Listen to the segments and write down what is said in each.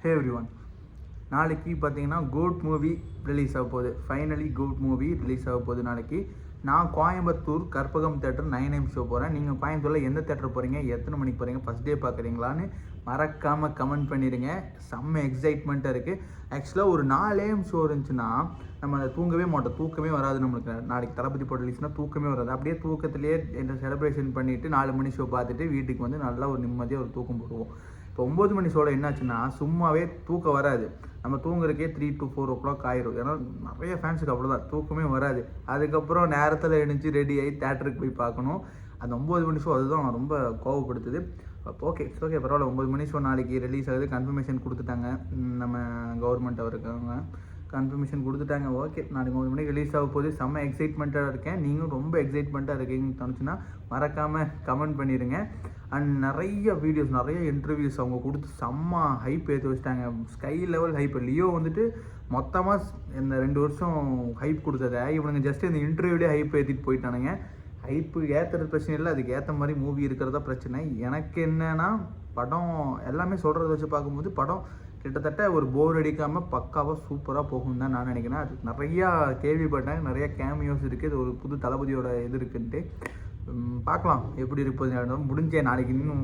ஹே everyone, நாளைக்கு பார்த்தீங்கன்னா code movie release ஆக போகுது. ஃபைனலி கோட் மூவி ரிலீஸ் ஆக போகுது நாளைக்கு. நான் Coimbatore Karpagam theatre 9am show போகிறேன். நீங்கள் கோயம்புத்தூரில் எந்த தேட்டர் போகிறீங்க, எத்தனை மணிக்கு போகிறீங்க, ஃபஸ்ட் டே பார்க்குறீங்களான்னு மறக்காமல் கமெண்ட் பண்ணிடுங்க. செம்ம எக்ஸைட்மெண்ட்டாக இருக்குது. ஆக்சுவலாக ஒரு 4am ஷோ இருந்துச்சுன்னா நம்ம அதை தூங்கவே மாட்டோம், தூக்கமே வராது நம்மளுக்கு. நாளைக்கு தளபதி போட்டு ரிலீஸ்னால் தூக்கமே வராது. அப்படியே தூக்கத்திலேயே இந்த செலிப்ரேஷன் பண்ணிவிட்டு 4 மணி ஷோ பார்த்துட்டு வீட்டுக்கு வந்து நல்லா ஒரு நிம்மதியாக ஒரு தூக்கம் போடுவோம். இப்போ 9 மணி ஷோவில் என்னாச்சுன்னா சும்மாவே தூக்கம் வராது. நம்ம தூங்குறதுக்கே 3 to 4 o'clock ஆயிரும். ஏன்னா நிறைய ஃபேன்ஸுக்கு அவ்வளோதான், தூக்கமே வராது. அதுக்கப்புறம் நேரத்தில் எழுந்துச்சு ரெடி ஆகி தேட்டருக்கு போய் பார்க்கணும். அந்த 9 மணி ஷோ அதுதான் ரொம்ப கோவப்படுத்துது. ஓகே பரவாயில்ல. 9 மணி ஷோ நாளைக்கு ரிலீஸ் ஆகுது. கன்ஃபர்மேஷன் கொடுத்துட்டாங்க, நம்ம கவர்மெண்ட் அவருக்காங்க கன்ஃபர்மேஷன் கொடுத்துட்டாங்க. ஓகே, நாளைக்கு 9 மணிக்கு ரிலீஸ் ஆக போகுது. செம்ம எக்ஸைட்மெண்ட்டாக இருக்கேன். நீங்களும் ரொம்ப எக்ஸைட்மெண்ட்டாக இருக்கீங்கன்னு தோணுச்சுன்னா மறக்காமல் கமெண்ட் பண்ணிடுங்க. அண்ட் நிறைய வீடியோஸ், நிறைய இன்டர்வியூஸ் அவங்க கொடுத்து செம்ம ஹைப் ஏற்றி வச்சுட்டாங்க. Sky level hype. லியோ வந்துட்டு மொத்தமாக இந்த 2 வருஷம் ஹைப் கொடுத்ததை இவனுங்க ஜஸ்ட் இந்த இன்டர்வியூலேயே ஹைப் ஏற்றிட்டு போயிட்டானுங்க. ஹைப்பு ஏற்றுறது பிரச்சனை இல்லை, அதுக்கு ஏற்ற மாதிரி மூவி இருக்கிறதா பிரச்சனை. எனக்கு என்னென்னா படம் எல்லாமே சொல்கிறத வச்சு பார்க்கும்போது படம் கிட்டத்தட்ட ஒரு போர் அடிக்காமல் பக்காவாக சூப்பராக போகும் தான் நான் நினைக்கிறேன். அதுக்கு நிறையா கேள்விப்பட்டேன், நிறையா கேமியோஸ் இருக்குது. இது ஒரு புது தளபதியோட இது இருக்குன்ட்டு பார்க்கலாம் எப்படி இருப்பது. முடிஞ்சேன் நாளைக்கு இன்னும்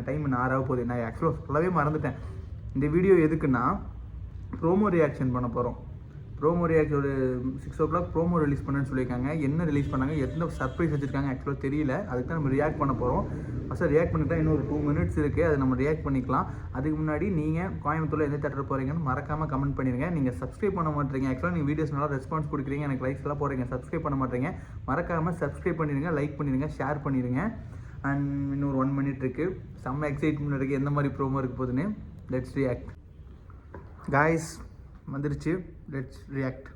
டைம் ஆறாக போகுது. நான் ஆக்சுவலாக சொல்லவே மறந்துட்டேன். இந்த வீடியோ எதுக்குன்னா ப்ரோமோ ரியாக்ஷன் பண்ண போகிறோம். ப்ரோமோ ரியாக்ஷன் ஒரு 6 o'clock ப்ரோமோ ரிலீஸ் பண்ணுன்னு சொல்லியிருக்காங்க. என்ன ரிலீஸ் பண்ணாங்க, எந்த சர்ப்ரைஸ் வச்சுருக்காங்க ஆக்சுவலாக தெரியல. அதுக்கு தான் நம்ம ரியாக்ட் பண்ண போகிறோம். ஃபஸ்ட்டு ரியாக்ட் பண்ணிட்டா இன்னும் ஒரு 2 minutes இருக்குது, அதை நம்ம ரியாக்ட் பண்ணிக்கலாம். அதுக்கு முன்னாடி நீங்கள் கோயம்புத்தூரில் எந்த தேட்டர் போகிறீங்கன்னு மறக்காமல் கமெண்ட் பண்ணிடுங்க. நீங்கள் சப்ஸ்கிரைப் பண்ண மாட்டீங்க. ஆக்சுவலாக நீங்கள் வீடியோஸ் நல்லா ரெஸ்பான்ஸ் கொடுக்குறீங்க, எனக்கு லைக்ஸ் எல்லாம் போடுறீங்க, சப்ஸ்கிரைப் பண்ண மாட்டீங்க. மறக்காமல் சப்ஸ்கிரைப் பண்ணிடுங்க, லைக் பண்ணிடுங்க, ஷேர் பண்ணிடுங்க. அண்ட் இன்னொரு 1 minute இருக்குது. செம்ம எக்ஸைட்மெண்ட் இருக்குது எந்த மாதிரி ப்ரோமோ இருக்க போகுதுன்னு. Let's react guys. வந்துருச்சு, let's react.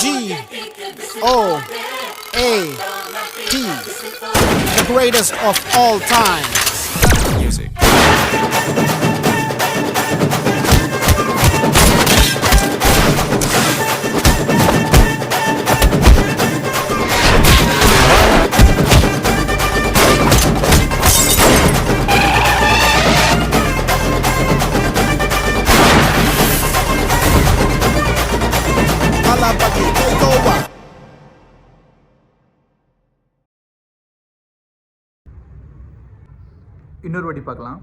G-O-A-T, the greatest of all time. Music. இன்னொரு வாட்டி பார்க்கலாம்.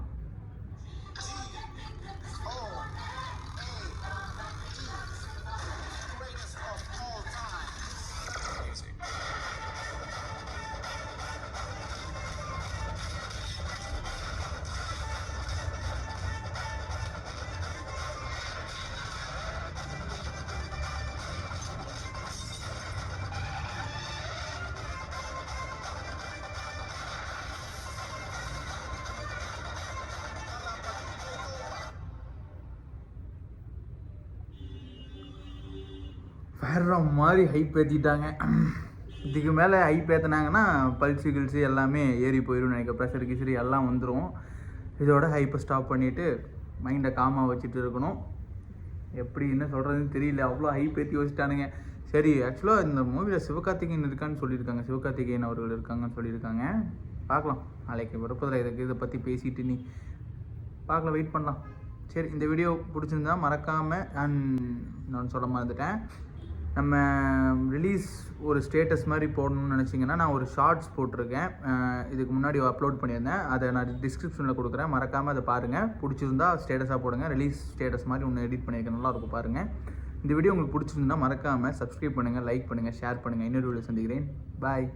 வேற மாதிரி ஹைப் ஏற்றிட்டாங்க. இதுக்கு மேலே ஹைப் ஏற்றினாங்கன்னா பல்ஸு கில்ஸு எல்லாமே ஏறி போயிடும் நினைக்கிறேன். ப்ரெஷர் கிசரி எல்லாம் வந்துடும். இதோட ஹைப்பை ஸ்டாப் பண்ணிவிட்டு மைண்டை காமாக வச்சுட்டு இருக்கணும். எப்படி என்ன சொல்கிறதுன்னு தெரியல, அவ்வளோ ஹைப் ஏற்றி வச்சுட்டானுங்க. சரி, ஆக்சுவலாக இந்த மூவியில் சிவகார்த்திகேயன் இருக்கான்னு சொல்லியிருக்காங்க, சிவகார்த்திகேயன் அவர்கள் இருக்காங்கன்னு சொல்லியிருக்காங்க. பார்க்கலாம், நாளைக்கு வரப்பதில் இதை பற்றி பேசிட்டு நீ பார்க்கலாம், வெயிட் பண்ணலாம். சரி, இந்த வீடியோ பிடிச்சிருந்தா மறக்காமல் நான் சொல்ல மறந்துட்டேன். நம்ம ரிலீஸ் ஒரு ஸ்டேட்டஸ் மாதிரி போடணும்னு நினச்சிங்கன்னா நான் ஒரு ஷார்ட்ஸ் போட்டிருக்கேன், இதுக்கு முன்னாடி அப்லோட் பண்ணியிருந்தேன். அதை நான் டிஸ்கிரிப்ஷனில் கொடுக்குறேன், மறக்காமல் அதை பாருங்கள். பிடிச்சிருந்தா ஸ்டேட்டஸாக போடுங்க. ரிலீஸ் ஸ்டேட்டஸ் மாதிரி ஒன்று எடிட் பண்ணியிருக்கேன், நல்லாயிருக்கும் பாருங்கள். இந்த வீடியோ உங்களுக்கு பிடிச்சிருந்தா மறக்காமல் சப்ஸ்கிரைப் பண்ணுங்கள், லைக் பண்ணுங்கள், ஷேர் பண்ணுங்கள். இன்னொரு வீடியோ சந்திக்கிறேன். பாய்.